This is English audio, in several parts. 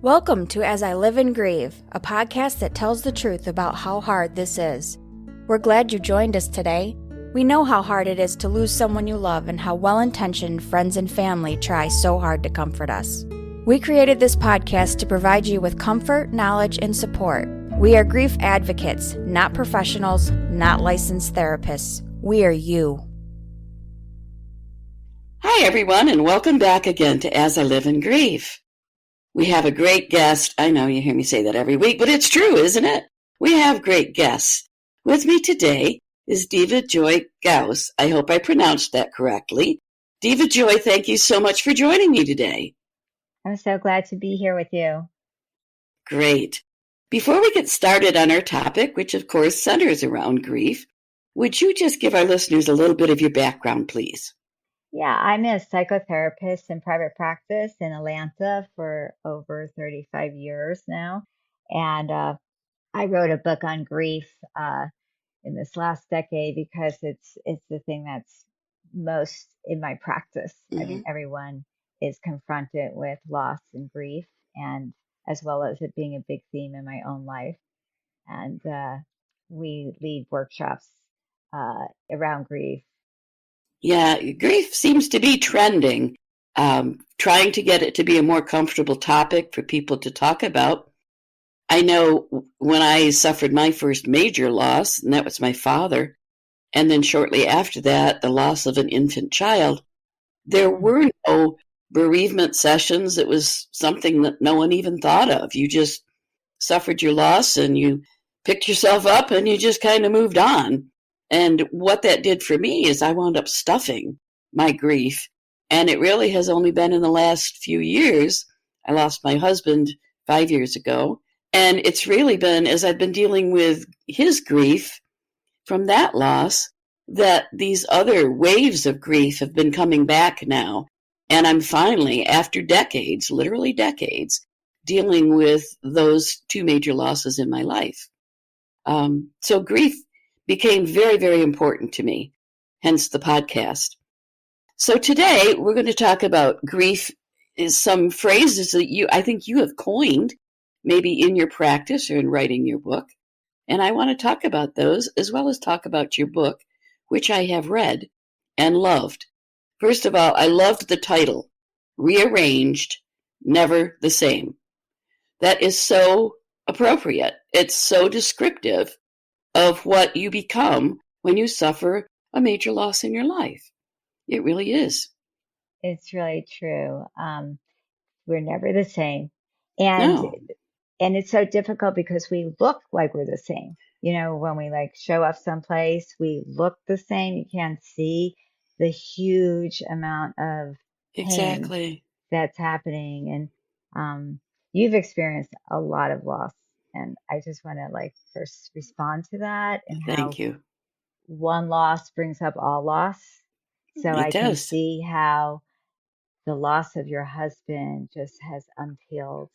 Welcome to As I Live and Grieve, a podcast that tells the truth about how hard this is. We're glad you joined us today. We know how hard it is to lose someone you love and how well-intentioned friends and family try so hard to comfort us. We created this podcast to provide you with comfort, knowledge, and support. We are grief advocates, not professionals, not licensed therapists. We are you. Hi, everyone, and welcome back again to As I Live and Grieve. We have a great guest. I know you hear me say that every week, but it's true, isn't it? We have great guests. With me today is Deva Joy Gouss. I hope I pronounced that correctly. Deva Joy, thank you so much for joining me today. I'm so glad to be here with you. Great. Before we get started on our topic, which of course centers around grief, would you just give our listeners a little bit of your background, please? Yeah, I'm a psychotherapist in private practice in Atlanta for over 35 years now. And I wrote a book on grief in this last decade because it's the thing that's most in my practice. I think everyone is confronted with loss and grief, and as well as it being a big theme in my own life. And we lead workshops around grief. Yeah, grief seems to be trending, trying to get it to be a more comfortable topic for people to talk about. I know when I suffered my first major loss, and that was my father, and then shortly after that, the loss of an infant child, there were no bereavement sessions. It was something that no one even thought of. You just suffered your loss and you picked yourself up and you just kind of moved on. And what that did for me is I wound up stuffing my grief. And it really has only been in the last few years. I lost my husband 5 years ago. And it's really been as I've been dealing with his grief from that loss that these other waves of grief have been coming back now. And I'm finally, after decades, literally decades, dealing with those two major losses in my life. So grief became very, very important to me, hence the podcast. So today we're going to talk about grief, is some phrases that I think you have coined, maybe in your practice or in writing your book. And I want to talk about those as well as talk about your book, which I have read and loved. First of all, I loved the title, Rearranged, Never the Same. That is so appropriate. It's so descriptive of what you become when you suffer a major loss in your life. It really is. It's really true. We're never the same. And No. and it's so difficult because we look like we're the same. You know, when we like show up someplace, we look the same. You can't see the huge amount of pain Exactly. that's happening. And you've experienced a lot of loss. And I just want to like first respond to that and how Thank you. one loss brings up all loss. So It I can does. see how the loss of your husband just has unpeeled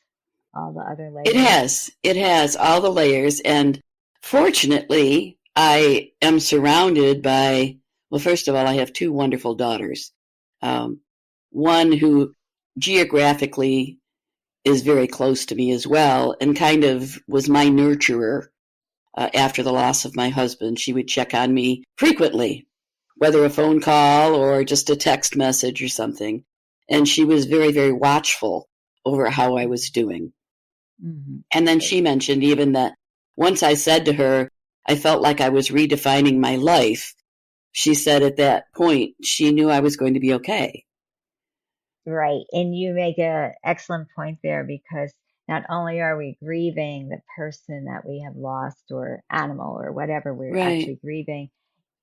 all the other It layers. has. It has all the layers. And fortunately, I am surrounded by, well, first of all, I have two wonderful daughters. One who geographically is very close to me as well and kind of was my nurturer after the loss of my husband. She would check on me frequently, whether a phone call or just a text message or something. And she was very, very watchful over how I was doing. Mm-hmm. And then she mentioned even that once I said to her, I felt like I was redefining my life. She said at that point, she knew I was going to be okay. Right. And you make an excellent point there because not only are we grieving the person that we have lost or animal or whatever we're actually grieving,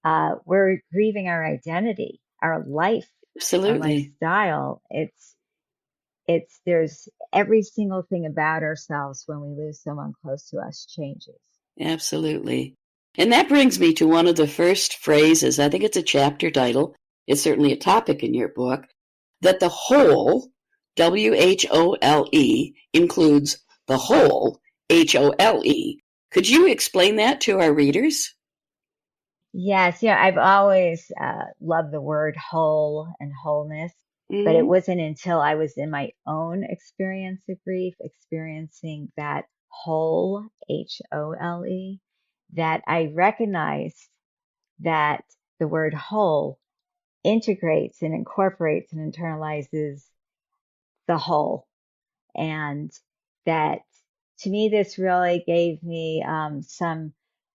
we're grieving our identity, our life, our Absolutely. lifestyle. There's every single thing about ourselves when we lose someone close to us changes. Absolutely. And that brings me to one of the first phrases. I think it's a chapter title. It's certainly a topic in your book, that the whole, WHOLE, includes the whole, HOLE. Could you explain that to our readers? Yes, yeah, I've always loved the word whole and wholeness. But it Mm-hmm. wasn't until I was in my own experience of grief, experiencing that whole, HOLE, that I recognized that the word whole integrates and incorporates and internalizes the whole. And that to me, this really gave me some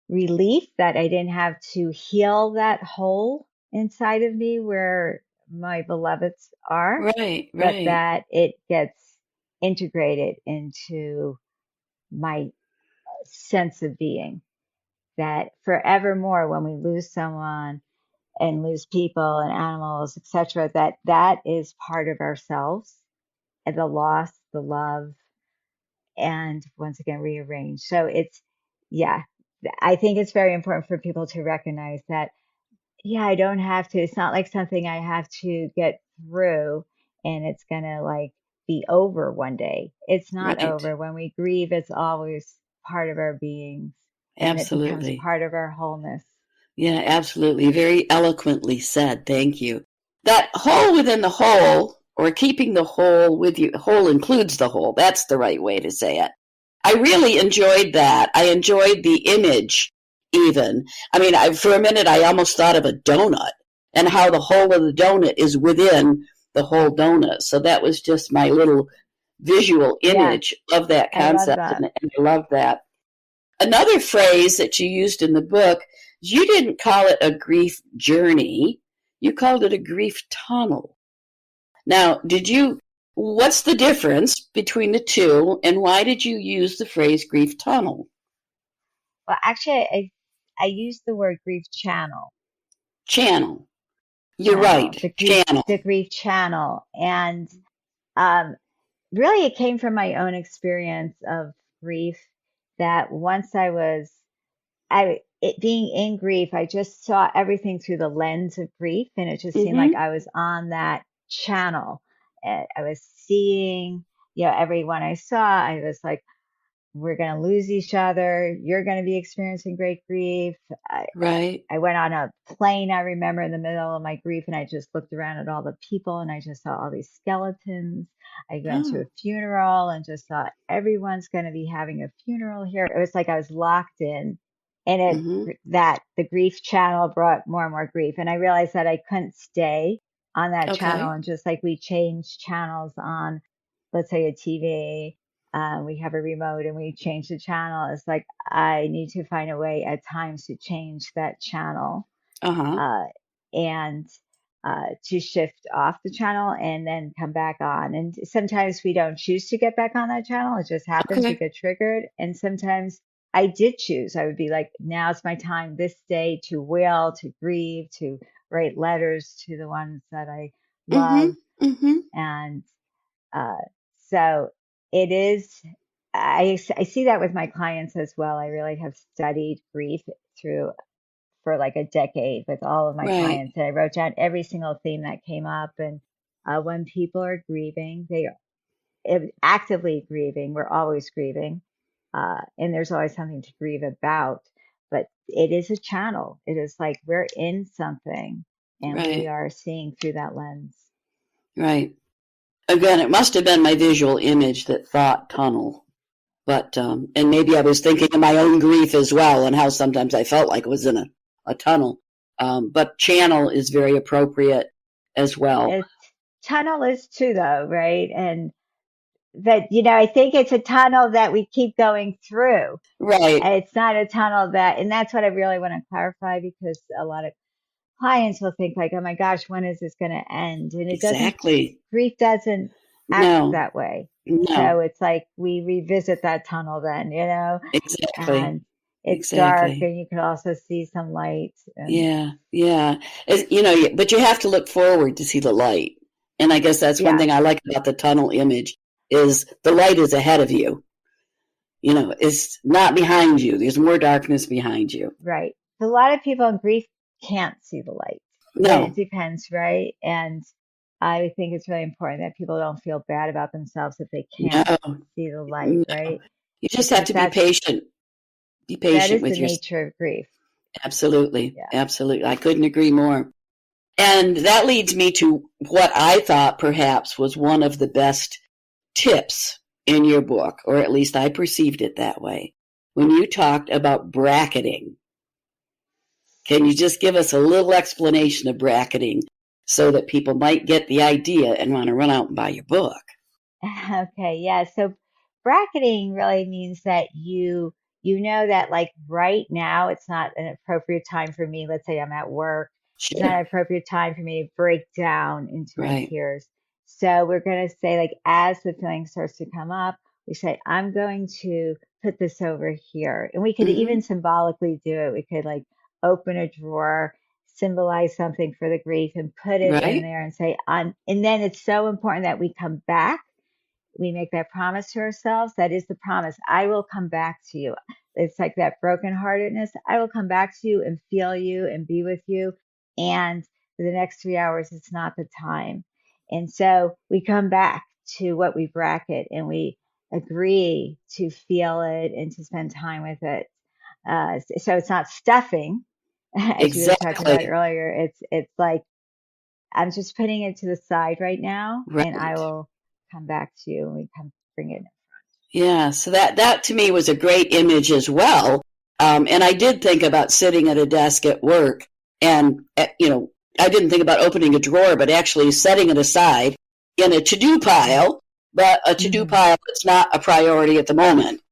relief that I didn't have to heal that hole inside of me where my beloveds are, Right, but right. that it gets integrated into my sense of being. That forevermore, when we lose someone and lose people and animals, etc., that is part of ourselves, and the loss, the love, and once again rearrange. So it's, yeah, I think it's very important for people to recognize that, yeah, I don't have to, it's not like something I have to get through and it's gonna like be over one day. It's not Right. over. When we grieve, it's always part of our beings and it becomes Absolutely. part of our wholeness. Yeah, absolutely. Very eloquently said. Thank you. That whole within the whole, or keeping the whole with you, whole includes the whole. That's the right way to say it. I really enjoyed that. I enjoyed the image, even. I mean, for a minute, I almost thought of a donut and how the whole of the donut is within the whole donut. So that was just my little visual Yes, image of that I love concept, that. and I love that. Another phrase that you used in the book, you didn't call it a grief journey, you called it a grief tunnel. Now, what's the difference between the two, and why did you use the phrase grief tunnel? Well, actually, I use the word grief channel, Channel. You're right, channel. the grief channel. And um, really it came from my own experience of grief that once being in grief, I just saw everything through the lens of grief, and it just seemed like Mm-hmm. I was on that channel. I was seeing, everyone I saw, I was like, we're going to lose each other. You're going to be experiencing great grief. I, Right. I went on a plane, I remember, in the middle of my grief, and I just looked around at all the people and I just saw all these skeletons. I went to a Oh. funeral and just thought everyone's going to be having a funeral here. It was like I was locked in, and Mm-hmm. that the grief channel brought more and more grief. And I realized that I couldn't stay on that channel. Okay. And just like we change channels on, let's say, a TV, we have a remote and we change the channel. It's like I need to find a way at times to change that channel, Uh-huh. uh, and to shift off the channel and then come back on. And sometimes we don't choose to get back on that channel. It just happens. We Okay. get triggered. And sometimes I did choose. I would be like, now's my time this day to wail, to grieve, to write letters to the ones that I Mm-hmm. love. Mm-hmm. And uh, so it is, I see that with my clients as well. I really have studied grief through for like a decade with all of my Right. clients. And I wrote down every single theme that came up. And when people are grieving, they are actively grieving. We're always grieving. And there's always something to grieve about. But it is a channel. It is like we're in something and we Right. are seeing through that lens. Right. Again, it must have been my visual image that thought tunnel. But and maybe I was thinking of my own grief as well, and how sometimes I felt like it was in a tunnel. But channel is very appropriate as well. It's tunnel is too, though, right? And that, I think it's a tunnel that we keep going through. Right. It's not a tunnel and that's what I really want to clarify, because a lot of clients will think like, oh my gosh, when is this going to end? And it doesn't, Exactly. grief doesn't act No. that way. So No. it's like we revisit that tunnel then, Exactly. and it's dark Exactly. and you can also see some light. And Yeah. Yeah. But you have to look forward to see the light. And I guess that's one yeah, thing I like about the tunnel image is the light is ahead of you. It's not behind you. There's more darkness behind you. right. A lot of people in grief can't see the light, but it No. depends, right? And I think it's really important that people don't feel bad about themselves if they can't No. see the light, No. right? You just have Because to be patient. Be that patient is the with yourself. nature of grief. Absolutely. Yeah. Absolutely. I couldn't agree more. And that leads me to what I thought perhaps was one of the best tips in your book, or at least I perceived it that way, when you talked about bracketing. Can you just give us a little explanation of bracketing so that people might get the idea and want to run out and buy your book? Okay, yeah. So bracketing really means that you know that like right now it's not an appropriate time for me. Let's say I'm at work. It's not Sure. an appropriate time for me to break down into my Right. tears. So we're going to say like as the feeling starts to come up, we say I'm going to put this over here. And we could Mm-hmm. even symbolically do it. We could like open a drawer, symbolize something for the grief and put it in Right. there and say on and then it's so important that we come back, we make that promise to ourselves. That is the promise. I will come back to you. It's like that brokenheartedness. I will come back to you and feel you and be with you. And for the next 3 hours, it's not the time. And so we come back to what we bracket and we agree to feel it and to spend time with it. So it's not stuffing, as you were talking about Exactly. earlier. It's like I'm just putting it to the side right now, and I Right. will come back to you and we come bring it. Yeah. So that to me was a great image as well. And I did think about sitting at a desk at work and, I didn't think about opening a drawer, but actually setting it aside in a to-do pile, but a to-do Mm-hmm. pile that's not a priority at the moment.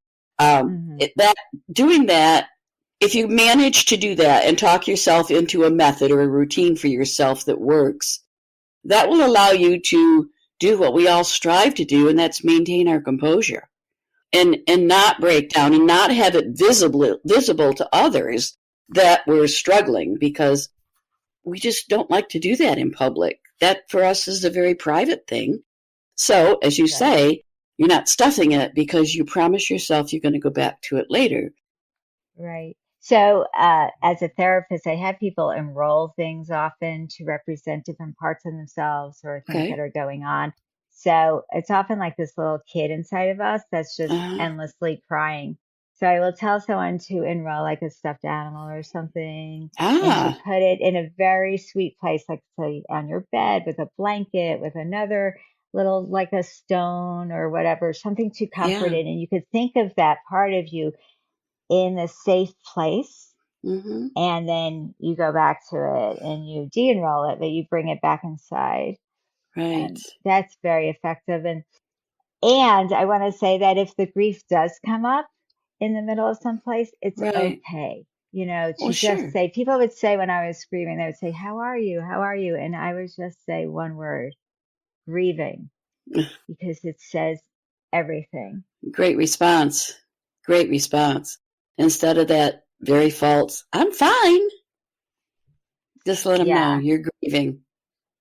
Mm-hmm. Doing that, if you manage to do that and talk yourself into a method or a routine for yourself that works, that will allow you to do what we all strive to do, and that's maintain our composure and not break down and not have it visible to others that we're struggling, because we just don't like to do that in public. That for us is a very private thing. So, as you Right. say, you're not stuffing it because you promise yourself you're going to go back to it later. Right. So, as a therapist, I have people enroll things often to represent different parts of themselves or things that Okay. are going on. So, it's often like this little kid inside of us that's just Uh-huh. endlessly crying. So, I will tell someone to enroll like a stuffed animal or something and to Ah, put it in a very sweet place, like say on your bed with a blanket, with another little like a stone or whatever, something to comfort yeah. it. And you could think of that part of you in a safe place, Mm-hmm. and then you go back to it and you de-enroll it, but you bring it back inside. Right. And that's very effective. And I want to say that if the grief does come up in the middle of some place, it's Right. okay, Well, to just sure. say, people would say when I was screaming, they would say, how are you? How are you? And I would just say one word, grieving, because it says everything. Great response. Great response. Instead of that very false, I'm fine. Just let them know Yeah. you're grieving.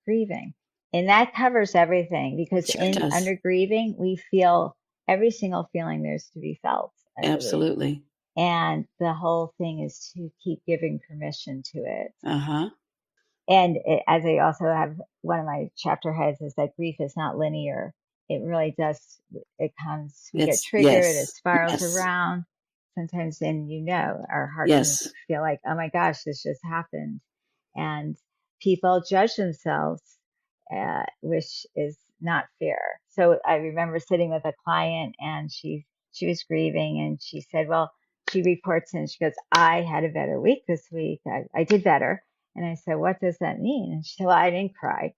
Grieving. And that covers everything because Sure in does. under grieving, we feel every single feeling there's to be felt, I believe. Absolutely. And the whole thing is to keep giving permission to it. Uh-huh. And as I also have, one of my chapter heads is that grief is not linear. It really does, it comes, we get It's triggered, it yes. spirals Yes. around. Sometimes, and our heart can Yes. feel like, oh my gosh, this just happened. And people judge themselves, which is not fair. So I remember sitting with a client and she was grieving and she said, well, she reports and she goes, I had a better week this week. I did better. And I said, what does that mean? And she said, well, I didn't cry.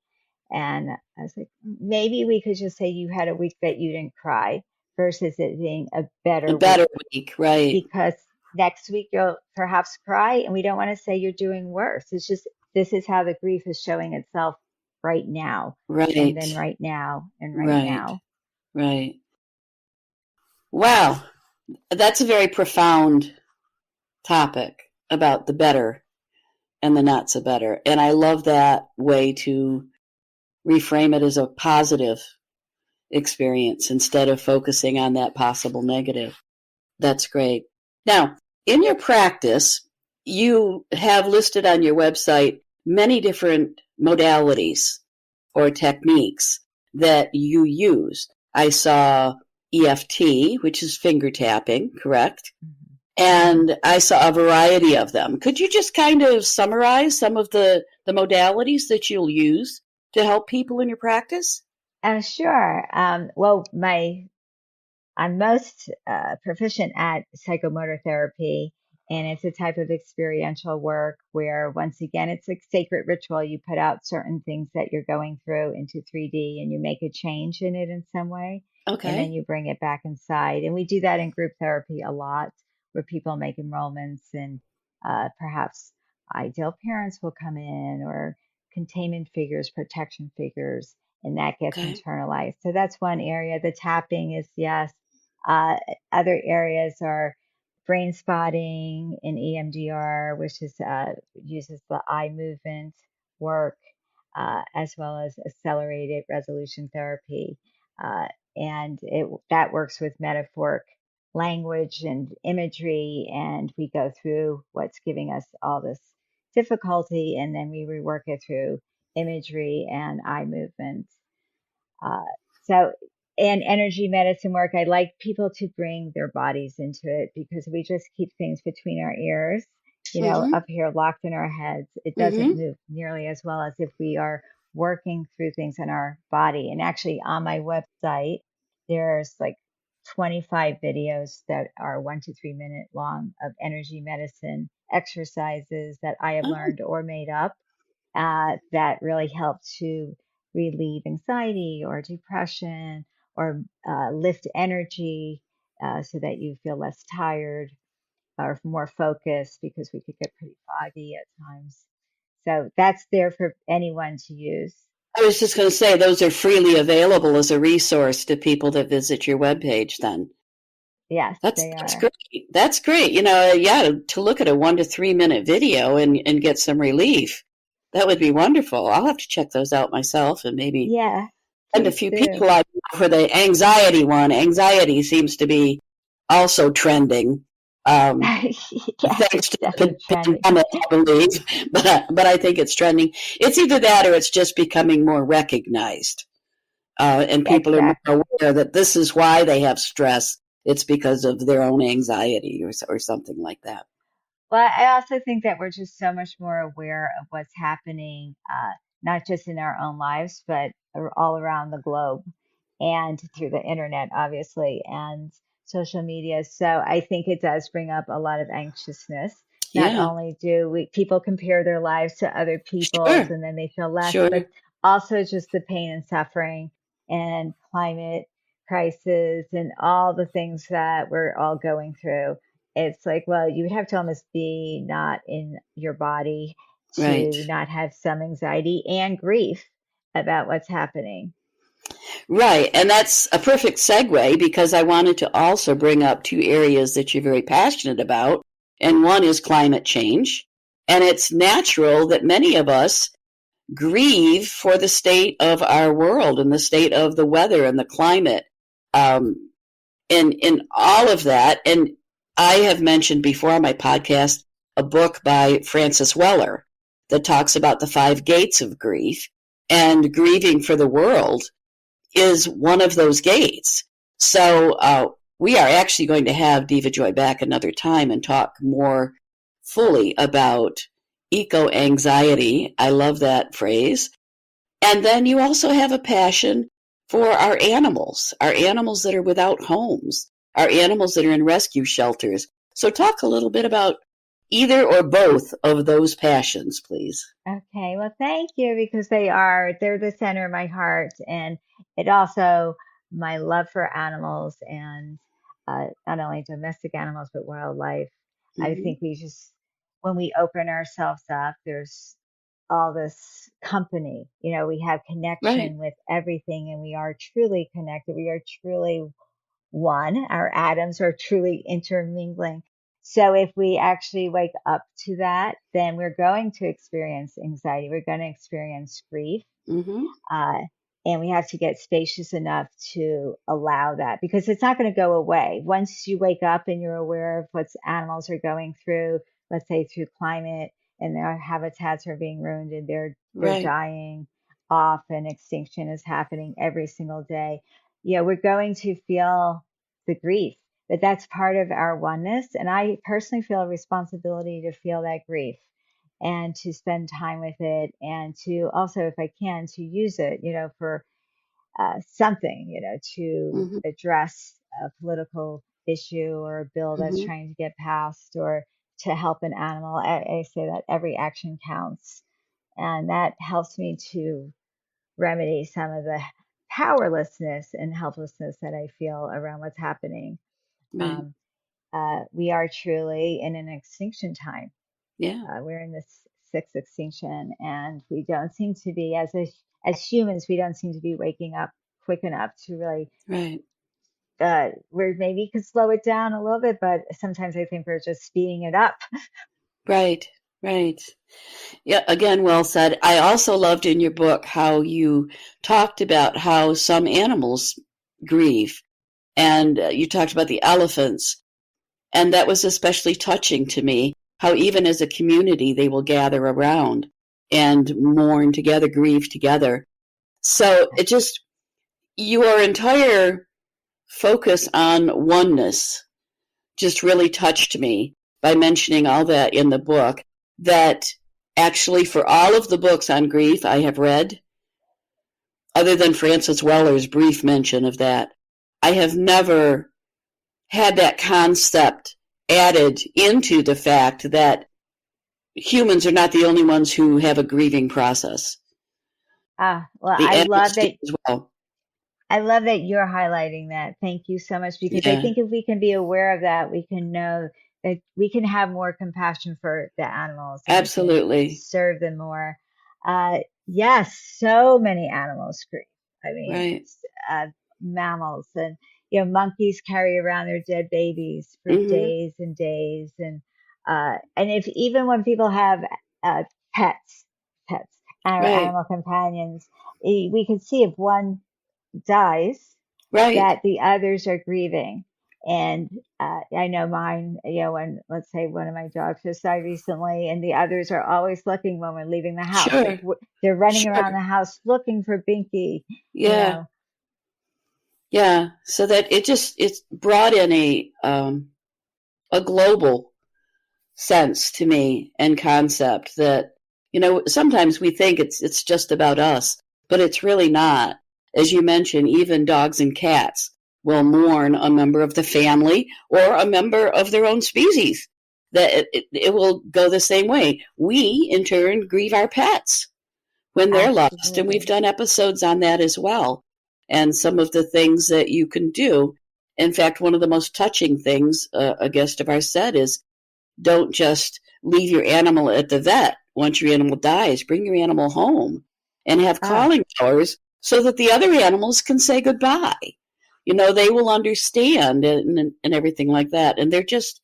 And I was like, maybe we could just say you had a week that you didn't cry versus it being a A better better week, week. Right. because next week you'll perhaps cry. And we don't want to say you're doing worse. It's just, this is how the grief is showing itself right now. And Right. then right now and right Right. now. Right. Wow. That's a very profound topic about the better and the not so better. And I love that way to reframe it as a positive experience instead of focusing on that possible negative. That's great. Now, in your practice, you have listed on your website many different modalities or techniques that you use. I saw EFT, which is finger tapping, correct? Mm-hmm. and I saw a variety of them. Could you just kind of summarize some of the modalities that you'll use to help people in your practice? Sure. Well, I'm most proficient at psychomotor therapy, and it's a type of experiential work where, once again, it's like sacred ritual. You put out certain things that you're going through into 3D and you make a change in it in some way, and then Okay. you bring it back inside. And we do that in group therapy a lot, where people make enrollments and perhaps ideal parents will come in or containment figures, protection figures, and that gets Okay. internalized. So that's one area. The tapping is yes. uh, Other areas are brain spotting and EMDR, which is uses the eye movement work, as well as accelerated resolution therapy, uh, and that works with metaphoric language and imagery, and we go through what's giving us all this difficulty, and then we rework it through imagery and eye movement. Uh, so, and energy medicine work, I like people to bring their bodies into it because we just keep things between our ears, Mm-hmm. up here locked in our heads. It doesn't Mm-hmm. move nearly as well as if we are working through things in our body. And actually, on my website, there's like 25 videos that are 1 to 3 minute long of energy medicine exercises that I have Oh, learned or made up, that really help to relieve anxiety or depression or lift energy, so that you feel less tired or more focused because we could get pretty foggy at times. So that's there for anyone to use. I was just going to say those are freely available as a resource to people that visit your webpage then. Yes, they That's are. great. That's great. Yeah, to look at a 1 to 3 minute video and get some relief. That would be wonderful. I'll have to check those out myself and maybe Yeah, send a please few do. people out for the anxiety one. Anxiety seems to be also trending. Um, Yes, Thanks it's to the definitely trending. pandemic, I believe, but I think it's trending. It's either that or it's just becoming more recognized, and people are more Exactly. aware that this is why they have stress. It's because of their own anxiety or something like that. Well, I also think that we're just so much more aware of what's happening, not just in our own lives, but all around the globe and through the internet, obviously, and social media. So I think it does bring up a lot of anxiousness. Not Yeah, only do people compare their lives to other people's sure, and then they feel less, sure, but also just the pain and suffering and climate crisis and all the things that we're all going through. It's like, well, you would have to almost be not in your body right. to not have some anxiety and grief about what's happening. Right, and that's a perfect segue because I wanted to also bring up two areas that you're very passionate about, and one is climate change. And it's natural that many of us grieve for the state of our world and the state of the weather and the climate, um, and in all of that. And I have mentioned before on my podcast a book by Francis Weller that talks about the five gates of grief, and grieving for the world is one of those gates. So we are actually going to have Diva Joy back another time and talk more fully about eco anxiety. I love that phrase. And then you also have a passion for our animals that are without homes, our animals that are in rescue shelters. So talk a little bit about either or both of those passions, please. Okay, well, thank you because they're the center of my heart. And it also, my love for animals and not only domestic animals, but wildlife. I Mm-hmm. think when we open ourselves up, there's all this company. We have Right. connection with everything and we are truly connected. We are truly one. Our atoms are truly intermingling. So if we actually wake up to that, then we're going to experience anxiety. We're going to experience grief. Mm-hmm. Uh, and we have to get spacious enough to allow that because it's not going to go away. Once you wake up and you're aware of what animals are going through, let's say through climate and their habitats are being ruined and they're Right. dying off and extinction is happening every single day. Yeah, we're going to feel the grief. but that's part of our oneness. And I personally feel a responsibility to feel that grief and to spend time with it, and to also, if I can, to use it, for something, to Mm-hmm. address a political issue or a bill that's Mm-hmm. trying to get passed, or to help an animal. I say that every action counts. And that helps me to remedy some of the powerlessness and helplessness that I feel around what's happening. Right. Um, we are truly in an extinction time. Yeah. We're in this sixth extinction, and we don't seem to be, as humans, we don't seem to be waking up quick enough to really. Right. We maybe could slow it down a little bit, but sometimes I think we're just speeding it up. Right. Right. Yeah, again, well said. I also loved in your book how you talked about how some animals grieve, and you talked about the elephants, and that was especially touching to me, how even as a community they will gather around and mourn together, grieve together. So it just, your entire focus on oneness just really touched me by mentioning all that in the book, that actually for all of the books on grief I have read, other than Francis Weller's brief mention of that, I have never had that concept added into the fact that humans are not the only ones who have a grieving process. Well, The animals do as well. I love that you're highlighting that. Thank you so much, because I Yeah, think if we can be aware of that, we can know that we can have more compassion for the animals, and we can absolutely. serve them more. Yes, so many animals grieve. I mean, Right. mammals, and monkeys carry around their dead babies for Mm-hmm. days and days, and if even when people have uh, pets, pets, or Right. animal companions, we can see if one dies, Right. that the others are grieving. And I know mine, when, let's say, one of my dogs just died recently, and the others are always looking when we're leaving the house. Like, Sure. they're running around Sure. the house looking for Binky, you Yeah. know. Yeah. So that it's brought in a global sense to me and concept that, sometimes we think it's just about us, but it's really not. As you mentioned, even dogs and cats will mourn a member of the family or a member of their own species. That it will go the same way. We, in turn, grieve our pets when they're lost, and we've Absolutely. done episodes on that as well. And some of the things that you can do. In fact, one of the most touching things a guest of ours said is, don't just leave your animal at the vet once your animal dies. Bring your animal home and have Ah, calling hours so that the other animals can say goodbye. They will understand, and everything like that. And they're just,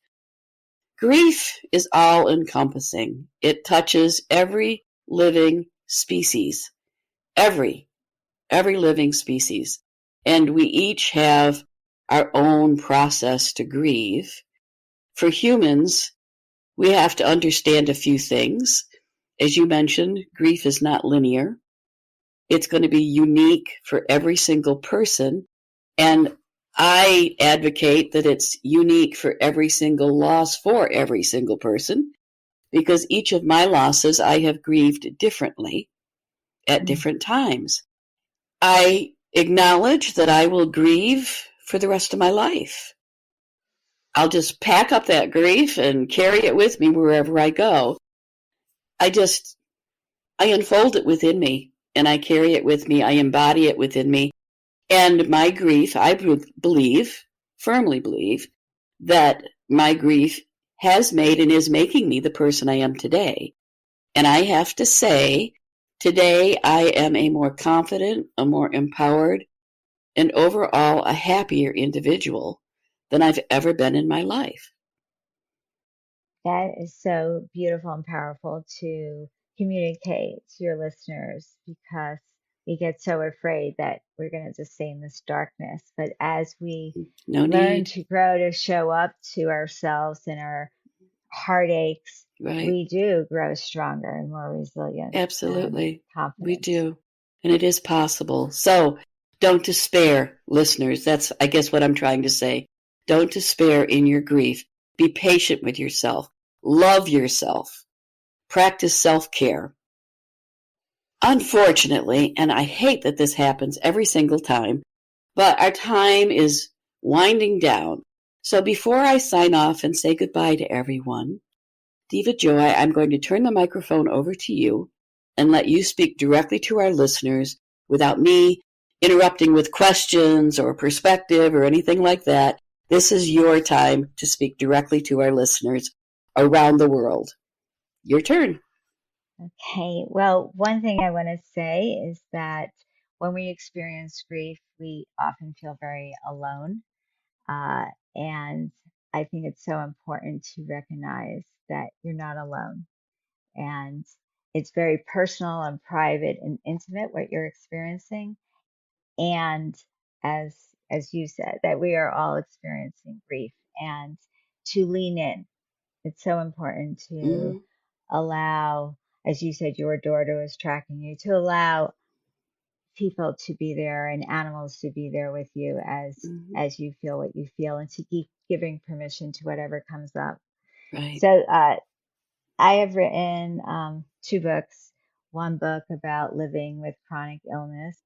grief is all encompassing. It touches every living species, every, every living species. And we each have our own process to grieve. For humans, we have to understand a few things. As you mentioned, grief is not linear. It's going to be unique for every single person. And I advocate that it's unique for every single loss for every single person, because each of my losses I have grieved differently at mm, different times. I acknowledge that I will grieve for the rest of my life. I'll just pack up that grief and carry it with me wherever I go. I just I unfold it within me, and I carry it with me. I embody it within me. And my grief, I believe, firmly believe, that my grief has made and is making me the person I am today. And I have to say, today I am a more confident, a more empowered, and overall a happier individual than I've ever been in my life. that is so beautiful and powerful to communicate to your listeners, because we get so afraid that we're going to just stay in this darkness. But as we No learn need. to grow to show up to ourselves and our heartaches, Right. we do grow stronger and more resilient and Absolutely. We confident. do. And it is possible. So don't despair, listeners. That's, I guess, what I'm trying to say. Don't despair in your grief. Be patient with yourself. Love yourself. Practice self-care. Unfortunately, and I hate that this happens every single time, but our time is winding down. So before I sign off and say goodbye to everyone, Deva Joy, I'm going to turn the microphone over to you and let you speak directly to our listeners without me interrupting with questions or perspective or anything like that. This is your time to speak directly to our listeners around the world. Your turn. Okay, well, one thing I want to say is that when we experience grief, we often feel very alone. Uh, and I think it's so important to recognize that you're not alone. And it's very personal and private and intimate what you're experiencing. And as as you said, that we are all experiencing grief and to lean in. It's so important to Mm-hmm. allow, as you said, your daughter was tracking you, to allow people to be there and animals to be there with you Mm-hmm. as you feel what you feel and to keep giving permission to whatever comes up. Right. So I have written two books. One book about living with chronic illness,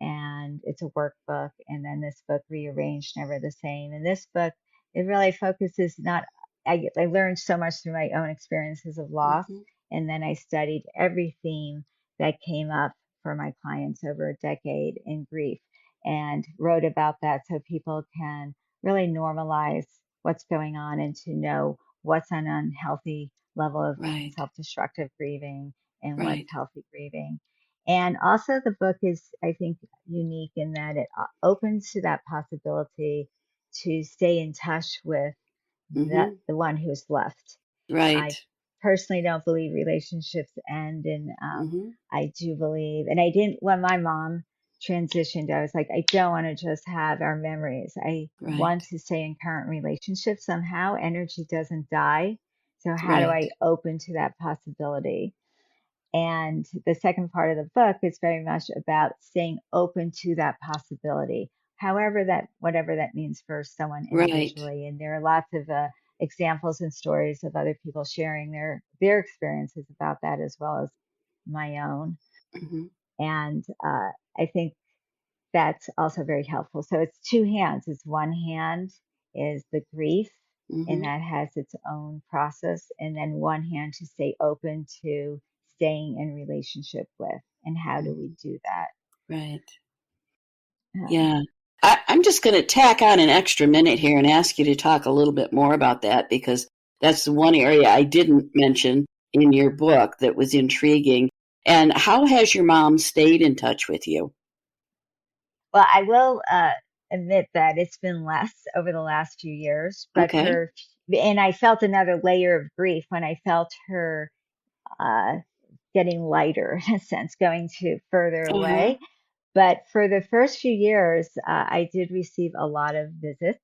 and it's a workbook. And then this book, Rearranged, Never the Same. And this book, it really focuses not, I learned so much through my own experiences of loss. Mm-hmm. And then I studied every theme that came up for my clients over a decade in grief and wrote about that so people can really normalize what's going on and to know what's an unhealthy level of Right. self-destructive grieving and what's Right. healthy grieving. And also, the book is, I think, unique in that it opens to that possibility to stay in touch with Mm-hmm. the one who's left. I Right. personally don't believe relationships end, and Mm-hmm. I do believe, and I didn't when my mom transitioned. I was like, I don't want to just have our memories. I Right. want to stay in current relationships somehow. Energy doesn't die, so how do Right. I open to that possibility? And the second part of the book is very much about staying open to that possibility, however that, whatever that means for someone Right. individually. And there are lots of examples and stories of other people sharing their experiences about that as well as my own. Mm-hmm. And I think that's also very helpful. So it's two hands. It's one hand is the grief, and Mm-hmm. that has its own process, and then one hand to stay open to staying in relationship with. And how do we Mm-hmm. do that? Right. Um, Yeah. I'm just going to tack on an extra minute here and ask you to talk a little bit more about that because that's the one area I didn't mention in your book that was intriguing. And how has your mom stayed in touch with you? well, I will admit that it's been less over the last few years, but Okay. and I felt another layer of grief when I felt her uh, getting lighter in a sense, going to further Uh-huh. away. But for the first few years, I did receive a lot of visits,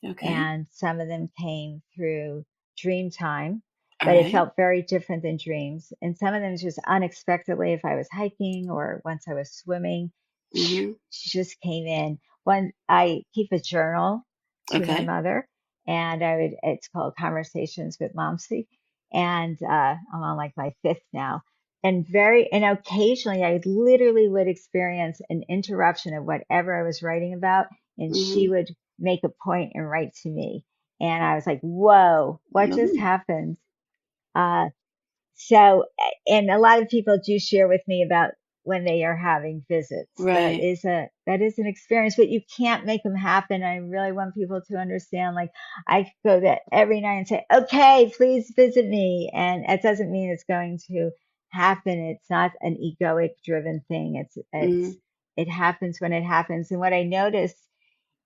Okay. and some of them came through dream time, All but it right. felt very different than dreams. And some of them just unexpectedly, if I was hiking or once I was swimming, Mm-hmm. she just came in. One, I keep a journal to my Okay. mother, and it's called Conversations with Momsy. And I'm on like my fifth now. And occasionally I literally would experience an interruption of whatever I was writing about, and she Mm-hmm. would make a point and write to me. And I was like, whoa, what just Mm-hmm. happened? Uh, so, and a lot of people do share with me about when they are having visits. Right. That is an experience, but you can't make them happen. I really want people to understand. Like, I go there every night and say, "Okay, please visit me," and it doesn't mean it's going to happen. It's not an egoic driven thing. Mm-hmm. It happens when it happens. And what I noticed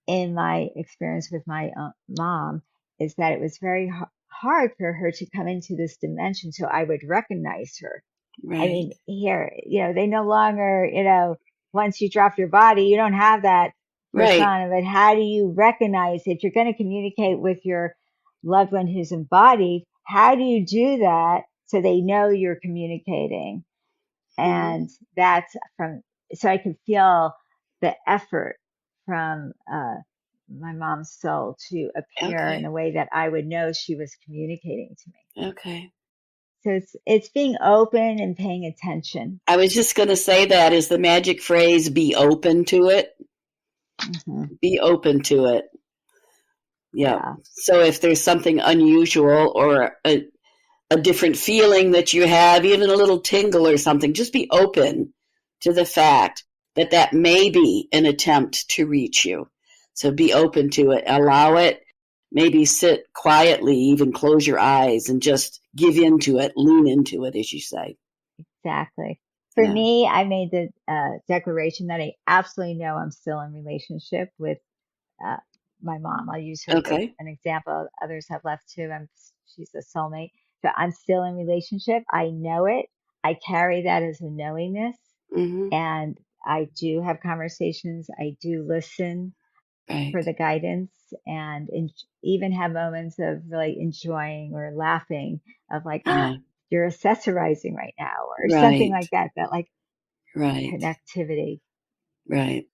in my experience with my mom is that it was very hard for her to come into this dimension so I would recognize her. I Right. mean, here, they no longer, once you drop your body, you don't have that Right. persona, but how do you recognize if you're going to communicate with your loved one who's embodied? How do you do that so they know you're communicating? Mm-hmm. And that's so I could feel the effort from my mom's soul to appear in Okay. a way that I would know she was communicating to me. Okay. So it's being open and paying attention. I was just going to say that is the magic phrase, be open to it. Hmm. Be open to it. Yeah. Yeah. So if there's something unusual or a different feeling that you have, even a little tingle or something, just be open to the fact that that may be an attempt to reach you. So be open to it. Allow it. Maybe sit quietly, even close your eyes and just give into it, lean into it, as you say. Exactly. For Yeah. me, I made the declaration that I absolutely know I'm still in relationship with uh, my mom. I'll use her for Okay. an example. Others have left too. She's a soulmate. So I'm still in relationship. I know it. I carry that as a knowingness, Mm-hmm. and I do have conversations. I do listen for Right. the guidance, and even have moments of really enjoying or laughing of like, Yeah. you're accessorizing right now, or something Right. like that. That like Right. connectivity. Right.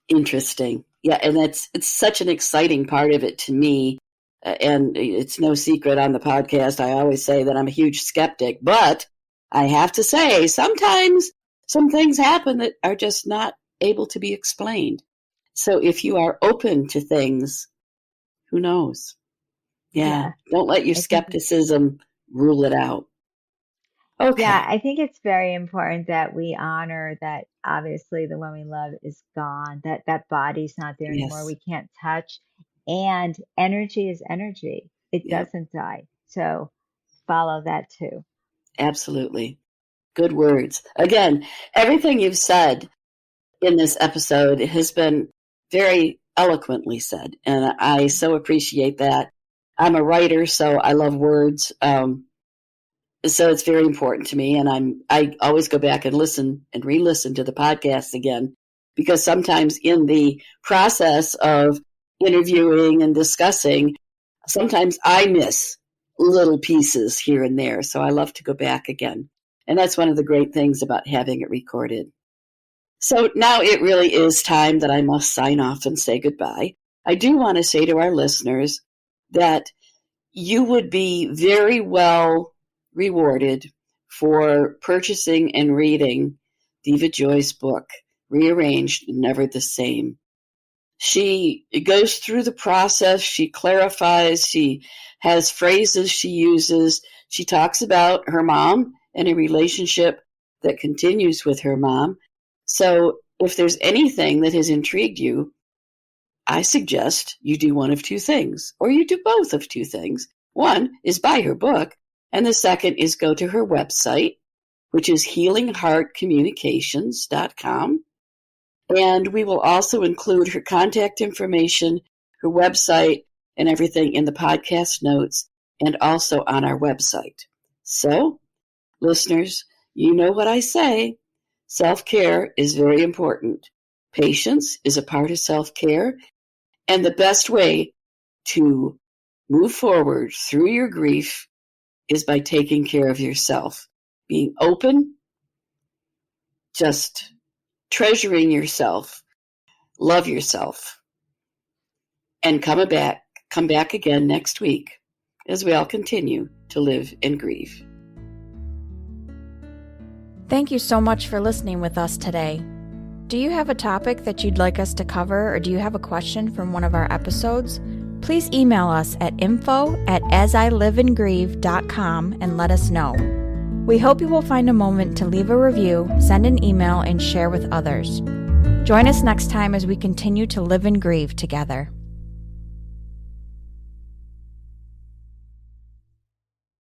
Interesting. Yeah, and it's such an exciting part of it to me. And it's no secret on the podcast. I always say that I'm a huge skeptic, but I have to say sometimes some things happen that are just not able to be explained. So if you are open to things, who knows? Yeah, Yeah, don't let your I think. skepticism rule it out. Yeah, Okay. I think it's very important that we honor that obviously the one we love is gone, that that body's not there anymore. Yes. We can't touch. And energy is energy. It Yep. doesn't die. So follow that too. Absolutely. Good words. Again, everything you've said in this episode has been very eloquently said, and I so appreciate that. I'm a writer, so I love words. So it's very important to me, and I always go back and listen and re-listen to the podcast again, because sometimes in the process of interviewing and discussing, sometimes I miss little pieces here and there. So I love to go back again, and that's one of the great things about having it recorded. So now it really is time that I must sign off and say goodbye. I do want to say to our listeners that you would be very well rewarded for purchasing and reading Deva Joy's book, Rearranged, Never the Same. She goes through the process, she clarifies, she has phrases she uses. She talks about her mom and a relationship that continues with her mom. So if there's anything that has intrigued you, I suggest you do one of two things, or you do both of two things. One is buy her book, and the second is go to her website, which is healingheartcommunications.com. And we will also include her contact information, her website, and everything in the podcast notes and also on our website. So, listeners, you know what I say. Self-care is very important. Patience is a part of self-care, and the best way to move forward through your grief is by taking care of yourself. Being open, just treasuring yourself, love yourself, and come back again next week as we all continue to live and grieve. Thank you so much for listening with us today. Do you have a topic that you'd like us to cover, or do you have a question from one of our episodes? Please email us at info@asiliveandgrieve.com and let us know. We hope you will find a moment to leave a review, send an email, and share with others. Join us next time as we continue to live and grieve together.